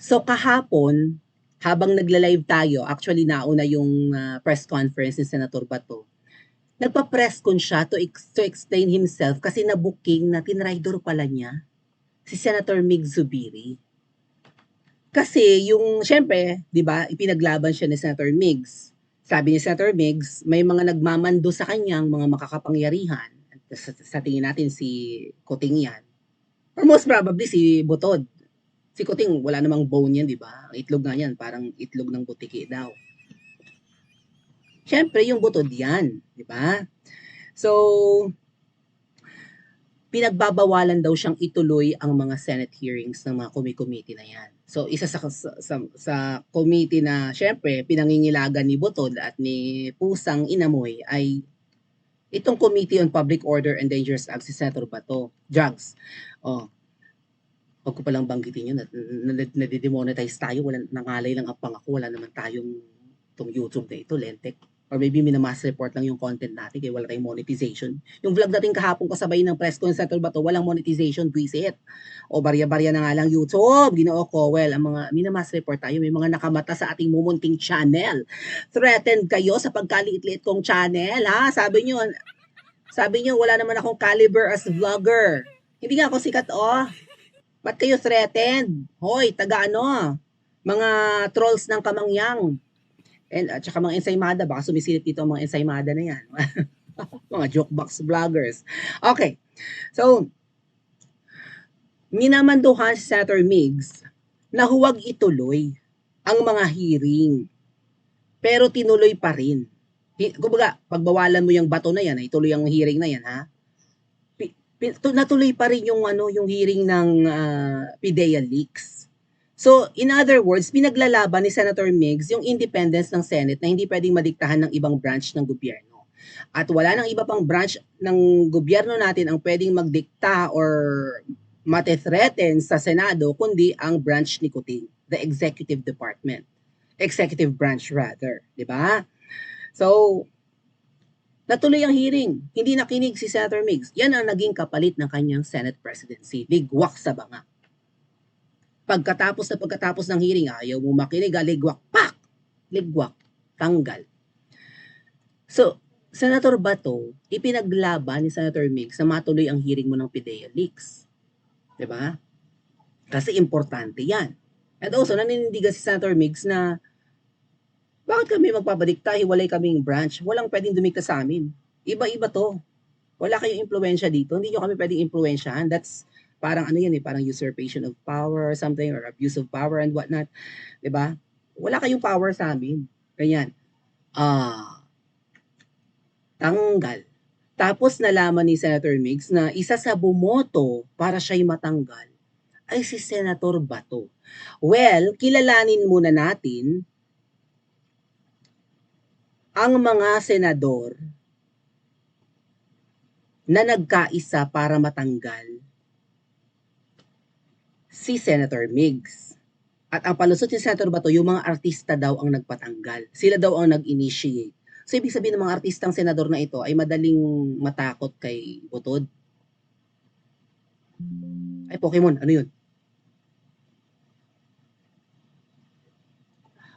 So kahapon, habang nagla-live tayo, actually nauna yung press conference ni Senator Bato. Nagpa-press con siya to explain himself kasi na-booking na tinrider pala niya si Senator Mig Zubiri. Kasi yung, syempre, di ba, ipinaglaban siya ni Senator Migs. Sabi ni Senator Migs, may mga nagmamando sa kanyang mga makakapangyarihan. Sa tingin natin si Kuting yan. Or most probably si Butod. Si Kuting, wala namang bone yan, di ba? Ang itlog nga yan, parang itlog ng butiki daw. Siyempre, yung butod yan, di ba? So, pinagbabawalan daw siyang ituloy ang mga Senate hearings ng mga committee na yan. So, isa sa committee na, syempre, pinangingilagan ni Butod at ni Pusang Inamoy ay itong Committee on Public Order and Dangerous Acts si Senator Bato, Drugs. Oh, wag ko palang banggitin yun, nadidemonetize tayo, wala, nangalay lang ang pangako, wala naman tayong itong YouTube na ito, Lentek. Or maybe minamass report lang yung content natin kaya wala tayong monetization. Yung vlog natin kahapon kasabay ng press con Senator Bato, walang monetization, visit. O barya-barya na nga lang YouTube, Ginoo ko, well, ang mga minamass report tayo, may mga nakamata sa ating mumunting channel. Threatened kayo sa pagkaliit-liit kong channel, ha? Sabi nyo, wala naman akong caliber as vlogger. Hindi nga ako sikat, oh. Ba't kayo threatened? Hoy, taga ano? Mga trolls ng Kamangyang. And at saka mga ensaymada, baka sumisilip dito ang mga ensaymada na yan. Mga jokebox vloggers. Okay. So, minamanduhan si Senator Migs na huwag ituloy ang mga hearing. Pero tinuloy pa rin. Kumbaga, pagbawalan mo yung bato na yan, ituloy ang hearing na yan, ha? Natuloy pa rin yung hearing ng PIDEA leaks. So, in other words, pinaglalaban ni Senator Migs yung independence ng Senate na hindi pwedeng madiktahan ng ibang branch ng gobyerno. At wala nang iba pang branch ng gobyerno natin ang pwedeng magdikta or mate-threaten sa Senado kundi ang branch ni Kuting, the executive department. Executive branch rather, di ba? So, natuloy ang hearing. Hindi nakinig si Senator Migs. Yan ang naging kapalit ng kanyang Senate presidency. Ligwak sa banga. Pagkatapos ng hearing, ayaw mo makinig, ligwak, pak! Ligwak, tanggal. So, Senator Bato, ipinaglaban ni Senator Migs na matuloy ang hearing mo ng PIDEA leaks. Diba? Kasi importante yan. And also, naninindigan si Senator Migs na bakit kami magpabadikta, hiwalay kaming branch, walang pwedeng dumikta sa amin. Iba-iba to. Wala kayong impluensya dito, hindi nyo kami pwedeng impluensyahan. That's parang ano yan parang usurpation of power or something, or abuse of power and whatnot. Diba? Wala kayong power sa amin. Ganyan. Tanggal. Tapos nalaman ni Senator Migs na isa sa bumoto para siya'y matanggal ay si Senator Bato. Well, kilalanin muna natin ang mga senador na nagkaisa para matanggal si Senator Migs. At ang palusot ni Senator Bato, yung mga artista daw ang nagpatanggal. Sila daw ang nag-initiate. So, ibig sabihin ng mga artistang senador na ito ay madaling matakot kay Butod. Ay, Pokemon, ano yun?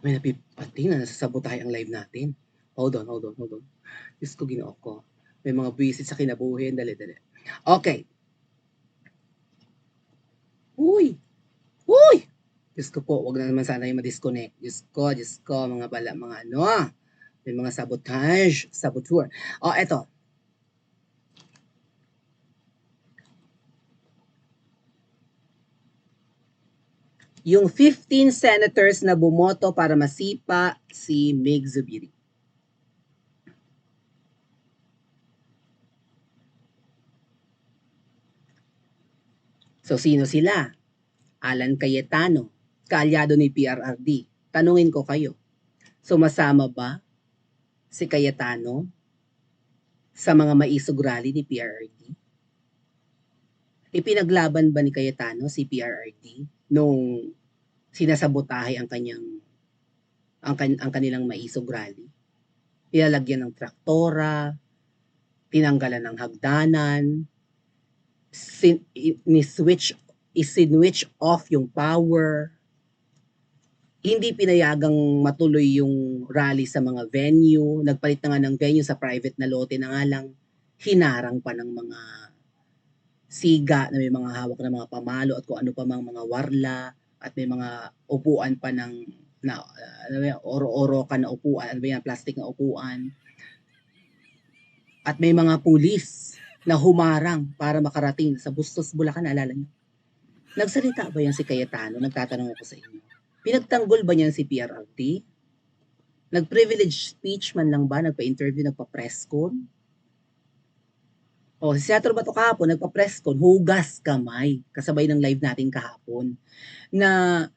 May napipating na nasasabotahe ang live natin. Hold on. Diyos ko, Ginoo ko. May mga buwisit sa kinabuhin. Dali. Okay. Uy! Diyos ko po, wag na naman sana yung ma-disconnect. Diyos ko, mga bala, mga ano. May mga saboteur. Eto. Yung 15 senators na bumoto para masipa si Mig Zubiri. So, sino sila? Alan Cayetano, kaalyado ni PRRD. Tanungin ko kayo, sumasama ba si Cayetano sa mga maisog rally ni PRRD? Ipinaglaban ba ni Cayetano si PRRD nung sinasabotahe ang kanilang maisog rally? Ilalagyan ng traktora, tinanggalan ng hagdanan, isinwitch off yung power, hindi pinayagang matuloy yung rally sa mga venue, nagpalit na nga ng venue sa private na lote na nga lang, hinarang pa ng mga siga na may mga hawak na mga pamalo at kung ano pa mang mga warla at may mga upuan pa ng na ano yan, oro-oro ka na upuan, ano ba yan, plastic na upuan. At may mga pulis na humarang para makarating sa Bustos, Bulacan, naalala niyo? Nagsalita ba yan si Cayetano? Nagtatanong ako sa inyo. Pinagtanggol ba niyan si PRRT? Nag-privilege speech man lang ba? Nagpa-interview, nagpa-press con? O, si Senator Bato kahapon, nagpa-press con, hugas kamay, kasabay ng live natin kahapon. Na,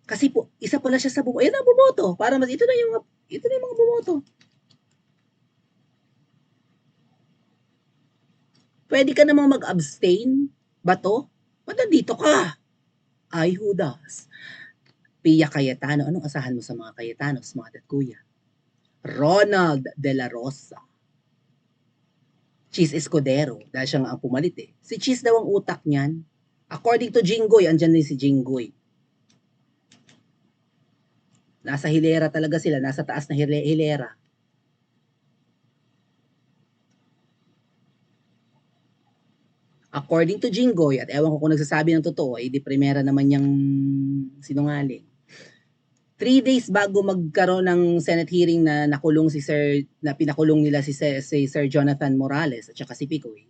kasi po, isa pala siya sa bumoto. Ayan na, bumoto. Para mas, ito na yung mga bumoto. Pwede ka namang mag-abstain, Bato? Ba't nandito ka? Ay, Judas. Pia Cayetano. Anong asahan mo sa mga Cayetanos, mga kuya? Ronald De La Rosa. Cheese Escudero. Dahil siya nga ang pumalit eh. Si Cheese daw ang utak niyan. According to Jinggoy, andyan din si Jinggoy. Nasa hilera talaga sila. Nasa taas na hilera. According to Jinggoy, at ewan ko kung nagsasabi ng totoo, di primera naman niyang sinungaling. 3 days bago magkaroon ng Senate hearing na pinakulong nila si Sir Jonathan Morales at saka si Picoy,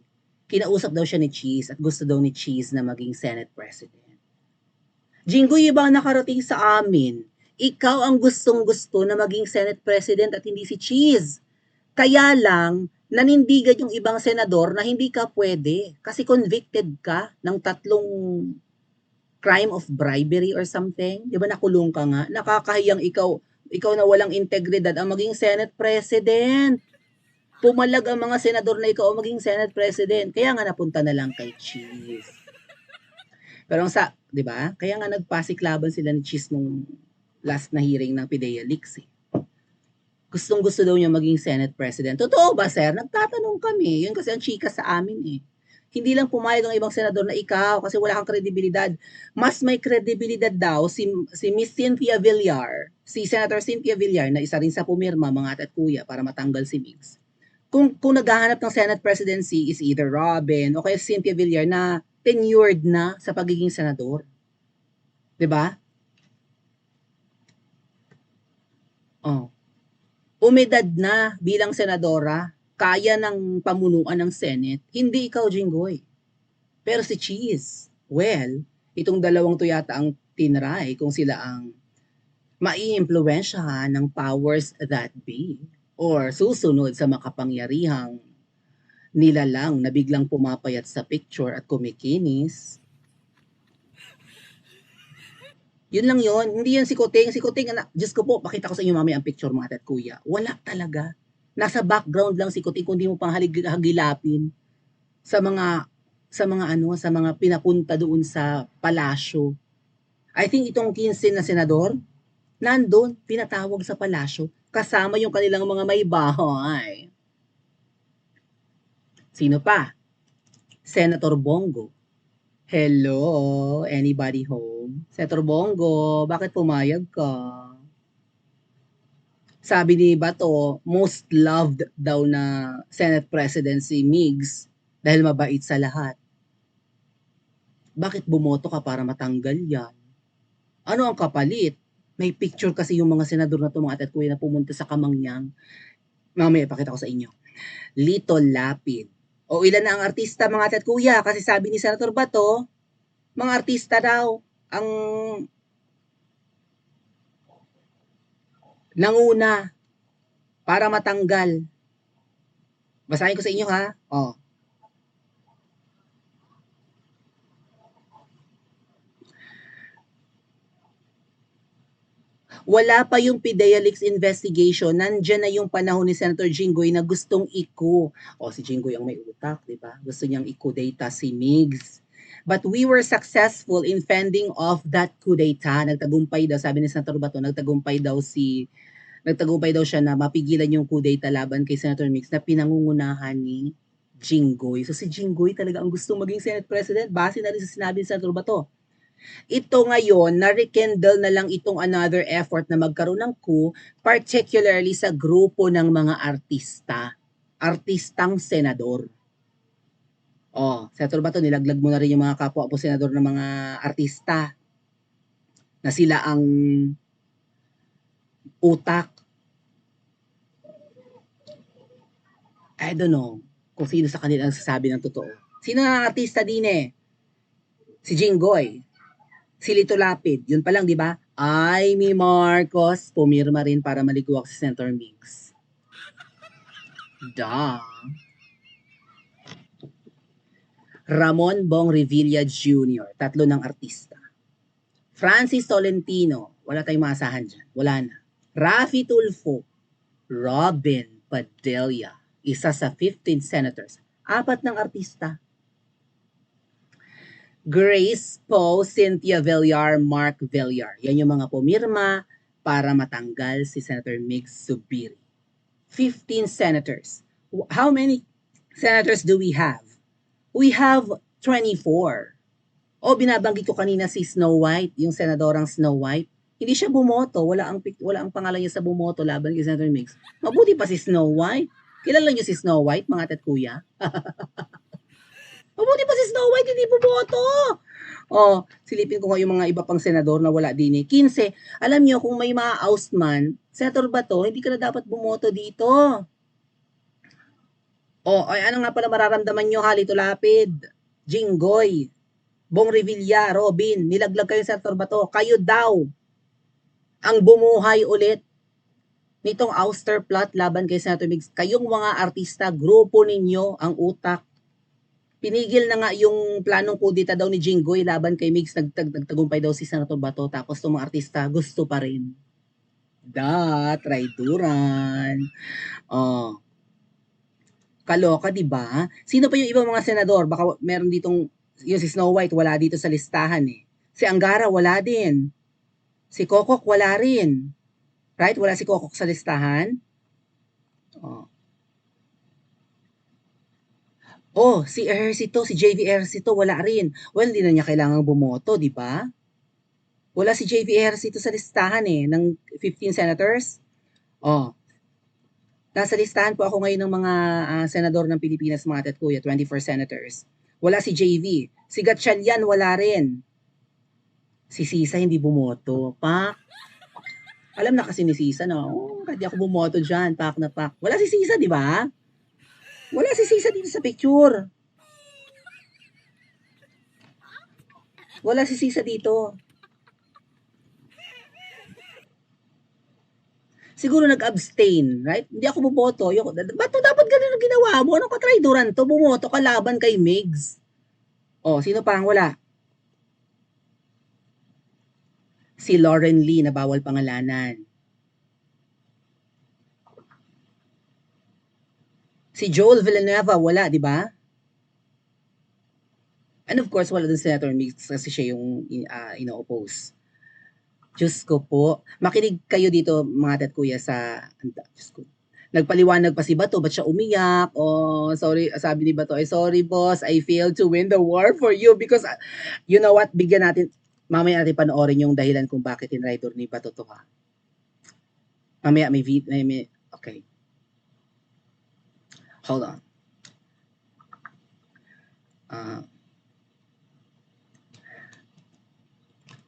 kinausap daw siya ni Cheese at gusto daw ni Cheese na maging Senate President. Jinggoy, iba nakarating sa amin. Ikaw ang gustong-gusto na maging Senate President at hindi si Cheese. Kaya lang, nanindigan yung ibang senador na hindi ka pwede kasi convicted ka ng 3 crime of bribery or something. Di ba nakulong ka nga? Nakakahiyang ikaw na walang integridad ang maging Senate President. Pumalag ang mga senador na ikaw ang maging Senate President. Kaya nga napunta na lang kay Cheese. Pero di ba? Kaya nga nagpasiklaban sila ni Cheese nung last na hearing ng PIDEA Leaks eh. Gustong-gusto daw niya maging Senate President. Totoo ba, sir? Nagtatanong kami. Yun kasi ang chika sa amin eh. Hindi lang pumayag ang ibang senador na ikaw kasi wala kang kredibilidad. Mas may kredibilidad daw si Miss Cynthia Villar, si Senator Cynthia Villar na isa rin sa pumirma mga at kuya para matanggal si Migs. Kung naghahanap ng Senate presidency is either Robin o kaya Cynthia Villar na tenured na sa pagiging senador. 'Di ba? Oh. Umedad na bilang senadora, kaya ng pamunuan ng Senate, hindi ikaw, Jinggoy. Pero si Cheese, well, itong dalawang to yata ang tinry kung sila ang maiimpluwensyahan ng powers that be or susunod sa makapangyarihang nilalang na biglang pumapayat sa picture at kumikinis. Yun lang yun. Hindi yan si Kuting. Si Kuting, Diyos ko po, pakita ko sa inyo mamaya ang picture mga at kuya. Wala talaga. Nasa background lang si Kuting kung di mo pang hagilapin sa mga pinapunta doon sa palasyo. I think itong 15 na senador, nandun, pinatawag sa palasyo, kasama yung kanilang mga may bahay. Sino pa? Senator Bongo. Hello, anybody home? Senator Bongo, bakit pumayag ka? Sabi ni Bato, most loved daw na Senate President si Migs dahil mabait sa lahat. Bakit bumoto ka para matanggal yan? Ano ang kapalit? May picture kasi yung mga senador na mga at kuya na pumunta sa Kamangyang. Mamaya pakita ko sa inyo. Lito Lapid. O ilan na ang artista mga at kuya? Kasi sabi ni Senator Bato, mga artista daw ang nanguna para matanggal. Basahin ko sa inyo ha. Oh. Wala pa yung PIDEA Leaks investigation, nandyan na yung panahon ni Senator Jinggoy na gustong si Jinggoy ang may utak, di ba? Gusto niyang i-kudeta si Migs. But we were successful in fending off that kudeta. Nagtagumpay daw, sabi ni Senator Bato, nagtagumpay daw siya na mapigilan yung kudeta laban kay Senator Migs na pinangungunahan ni Jinggoy. So si Jinggoy talaga ang gustong maging Senate President base na rin sa sinabi ni Senator Bato. Ito ngayon, na-rekindle na lang itong another effort na magkaroon ng coup, particularly sa grupo ng mga artista. Artistang senador. Oh, Senator Bato, nilaglag mo na rin yung mga kapwa po senador ng mga artista na sila ang utak. I don't know kung sino sa kanila ang sasabi ng totoo. Sino ang artista din eh? Si Jinggoy. Si Lito Lapid. Yun pa lang, di ba? Amy Marcos, pumirma rin para maligwak si Senator Mix. Duh. Ramon Bong Revilla Jr., tatlo ng artista. Francis Tolentino, wala tayong maasahan dyan. Wala na. Raffy Tulfo, Robin Padilla, isa sa 15 senators. Apat ng artista. Grace Poe, Cynthia Villar, Mark Villar. Yan yung mga pumirma para matanggal si Senator Mix Zubiri. 15 senators. How many senators do we have? We have 24. O binabanggit ko kanina si Snow White, yung senadorang Snow White. Hindi siya bumoto, wala ang pangalan niya sa bumoto laban kay Senator Mix. Mabuti pa si Snow White. Kilala niyo si Snow White, mga tatkuya? Mabuti pa si Snow White, hindi bumoto. Oh, silipin ko nga yung mga iba pang senador na wala din eh. 15. Alam niyo, kung may ma-oust man, Senator Bato, hindi ka na dapat bumoto dito. Oh, ay ano nga pala mararamdaman nyo, Halito Lapid, Jinggoy, Bong Revilla, Robin, nilaglag kayo sa Senator Bato. Kayo daw ang bumuhay ulit nitong ouster plot laban kay Senator Migs. Kayong mga artista, grupo ninyo ang utak. Pinigil na nga yung planong kudita daw ni Jinggoy laban kay Migs. Nagtagumpay daw si Senator Bato. Tapos itong mga artista, gusto pa rin. Traiduran. Oh. Kaloka, di ba? Sino pa yung ibang mga senador? Baka meron ditong, yung si Snow White, wala dito sa listahan eh. Si Angara, wala din. Si Kokok, wala rin. Right? Wala si Kokok sa listahan. Oh. Oh, si Ercito, si JV Ercito, wala rin. Well, hindi na niya kailangang bumoto, di ba? Wala si JV Ercito sa listahan eh, ng 15 senators. Oh, nasa listahan po ako ngayon ng mga senador ng Pilipinas, mga tatkuya, 24 senators. Wala si JV. Si Gatchalian, wala rin. Si Sisa hindi bumoto. Pak. Alam na kasi ni Sisa na, hindi ako bumoto dyan, pak na pak. Wala si Sisa, di ba? Wala si Sisa dito sa picture. Wala si Sisa dito. Siguro nag-abstain, right? Hindi ako bumoto. Ba't dapat ganun ang ginawa mo? Anong katraidoran to? Bumoto ka laban kay Migs. Oh, sino pa ang wala? Si Lauren Lee na bawal pangalanan. Si Joel Villanueva, wala, di ba? And of course, wala din si Senator Migs kasi siya yung ino-oppose. Diyos ko po. Makinig kayo dito, mga tatkuya, sa... Diyos ko. Nagpaliwanag pa si Bato, ba't siya umiyak? Oh, sorry, sabi ni Bato, sorry boss, I failed to win the war for you because, you know what, bigyan natin, mamaya natin panoorin yung dahilan kung bakit tinrider ni Bato to ha. Mamaya may okay. Hold on.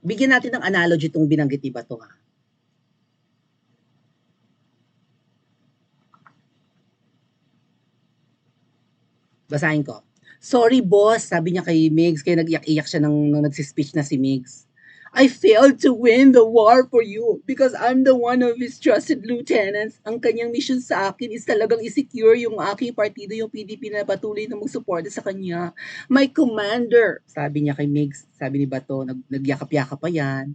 Bigyan natin ng analogy itong binanggit ni Bato ha. Basahin ko. Sorry boss, sabi niya kay Migs, kaya nag-iyak-iyak siya nung nagsispeech na si Migs. I failed to win the war for you because I'm the one of his trusted lieutenants. Ang kanyang mission sa akin is talagang isecure yung aking partido, yung PDP na patuloy na magsuporta sa kanya. My commander, sabi niya kay Migs, sabi ni Bato, nagyakap-yakap pa yan.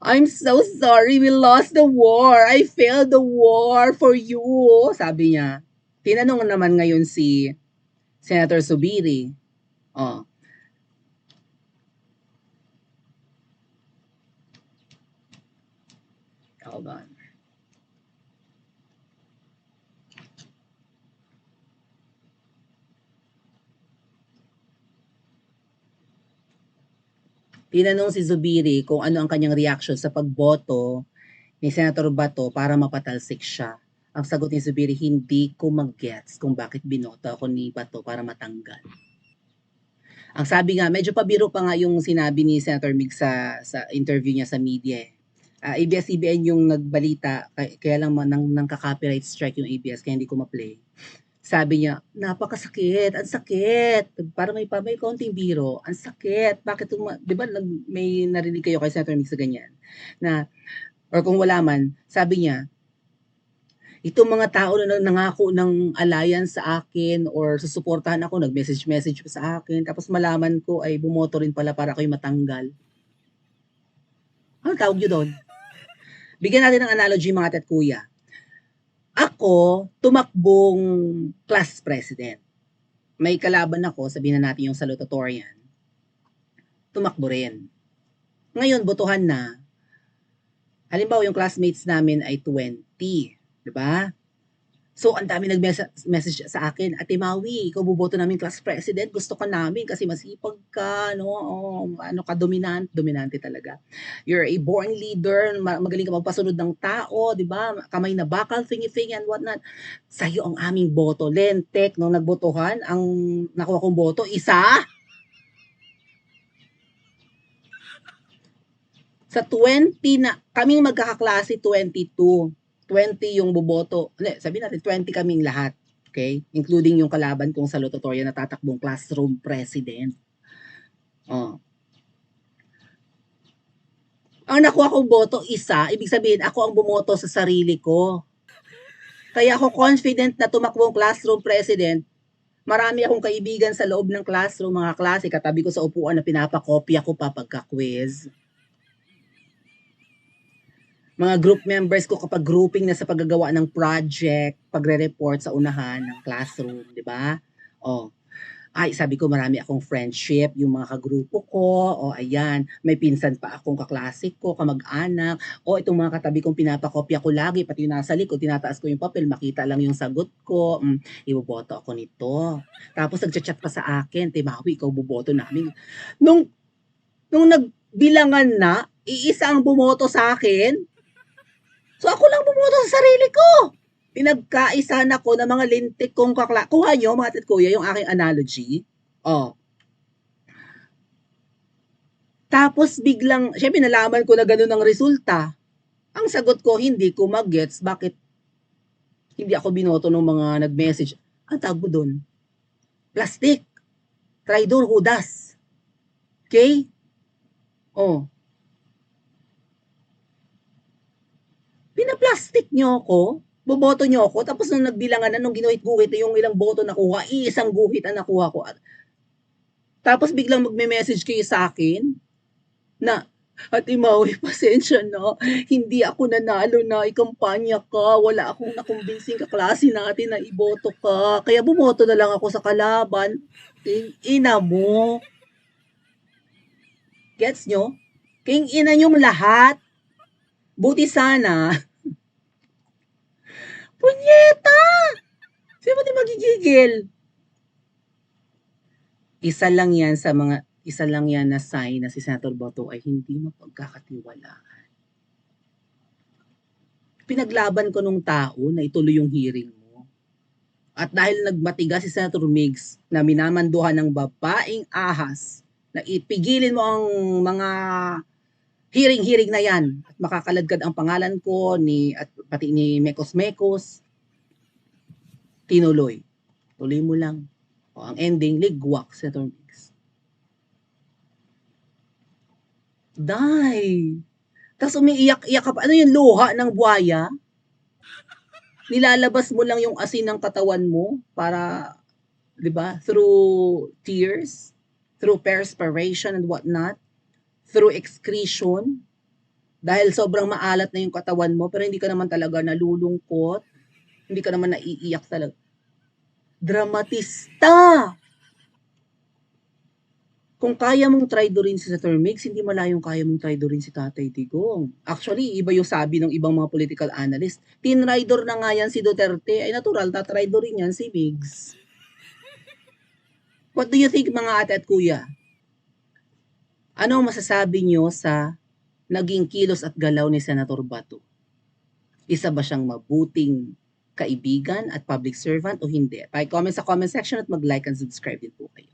I'm so sorry, we lost the war. I failed the war for you, sabi niya. Tinanong naman ngayon si Senator Zubiri. Oh. Hold on. Tinanong si Zubiri kung ano ang kanyang reaksyon sa pagboto ni Senator Bato para mapatalsik siya. Ang sagot ni Zubiri, hindi ko mag-gets kung bakit binoto ako ni Bato para matanggal. Ang sabi nga, medyo pabiro pa nga yung sinabi ni Senator Mig sa interview niya sa media. ABS-CBN yung nagbalita, kaya lang nang kaka-copyright strike yung ABS, kaya hindi ko ma-play. Sabi niya, napakasakit, ang sakit. Para may konting biro, ang sakit. Bakit, di ba may narinig kayo kay Senator Mig sa ganyan? Na, or kung wala man, sabi niya, itong mga tao na nangako ng alliance sa akin or susuportahan ako, nag-message pa sa akin, tapos malaman ko ay bumoto rin pala para ako'y matanggal. Ano tawag nyo doon? Bigyan natin ng analogy mga tet kuya. Ako, tumakbong class president. May kalaban ako, sabihin na natin yung salutatorian. Tumakbo rin. Ngayon, botohan na. Halimbawa, yung classmates namin ay 20. Diba? So, ang dami nag-message sa akin, Ate Maui, ikaw buboto namin class president, gusto ka namin kasi masipag ka, no? Ano ka, dominante talaga. You're a born leader, magaling ka magpasunod ng tao, di ba? Kamay na bakal, thingy and whatnot. Sa'yo ang aming boto. Lentek, nung nagbotohan, ang nakuha kong boto, isa. Sa 20 na, kaming magkakaklase, 22. 20 yung boboto. Sabihin natin, 20 kaming lahat. Okay? Including yung kalaban kong salutatorian na tatakbong classroom president. Oh. Ang nakuha kong boto, isa. Ibig sabihin, ako ang bumoto sa sarili ko. Kaya ako confident na tumakbong classroom president. Marami akong kaibigan sa loob ng classroom, mga klase, katabi ko sa upuan na pinapakopya ko pa pagka-quiz. Mga group members ko kapag grouping na sa paggagawa ng project, pagre-report sa unahan ng classroom, di ba? Oh. Ay, sabi ko marami akong friendship, yung mga kagrupo ko, ayan, may pinsan pa akong kaklase ko, kamag-anak, itong mga katabi kong pinapakopya ko lagi, pati yung nasa likod, tinataas ko yung papel, makita lang yung sagot ko, iboboto ako nito. Tapos nagchat-chat pa sa akin, Timawi, ikaw boboto namin. Nung nagbilangan na, iisa ang bumoto sa akin, so ako lang bumoto sa sarili ko. Pinagkaisahan ako ng mga lintik kong kakla. Kuha nyo, mga tit kuya, yung aking analogy. Tapos biglang, syempre nalaman ko na ganun ang resulta. Ang sagot ko, hindi ko mag-gets bakit hindi ako binoto ng mga nag-message. Ang tawag mo dun? Plastic. Traidor, hudas. Okay? Pinaplastic nyo ako, boboto nyo ako, tapos nung nagbilangan na, nung ginuhit-guhit yung ilang boto nakuha, iisang guhit ang nakuha ko. Tapos biglang magme-message kayo sa akin na, Ate Maui, pasensya na, hindi ako nanalo na, ikampanya ka, wala akong nakumbinsing kaklase natin na iboto ka, kaya bumoto na lang ako sa kalaban. Ina mo. Gets nyo? King ina nyong lahat. Buti sana, punyeta! Sino ba di magigigil? Isa lang yan na sign na si Senator Boto ay hindi mapagkakatiwalaan. Pinaglaban ko nung tao na ituloy yung hearing mo. At dahil nagmatigas si Senator Migs na minamanduhan ng babaeng ahas na ipigilin mo ang mga hearing na yan at makakaladkad ang pangalan ko at pati ni Mekos, tinuloy. Tuloy mo lang. Ang ending, ligwak, Senator Migs. Die. Tapos umiiyak-iyak ka pa. Ano yung luha ng buhaya? Nilalabas mo lang yung asin ng katawan mo para, di ba, through tears, through perspiration and whatnot, through excretion, dahil sobrang maalat na yung katawan mo, pero hindi ka naman talaga nalulungkot, hindi ka naman naiiyak talaga. Dramatista! Kung kaya mong traidorin si Senator Migs, hindi malayong kaya mong traidorin si Tatay Digong. Actually, iba yung sabi ng ibang mga political analyst. Tinraidor na nga yan si Duterte, ay natural na traidorin yan si Migs. What do you think mga ate at kuya? Ano ang masasabi niyo sa naging kilos at galaw ni Senator Bato? Isa ba siyang mabuting kaibigan at public servant o hindi? Pa-comment sa comment section at mag-like and subscribe din po kayo.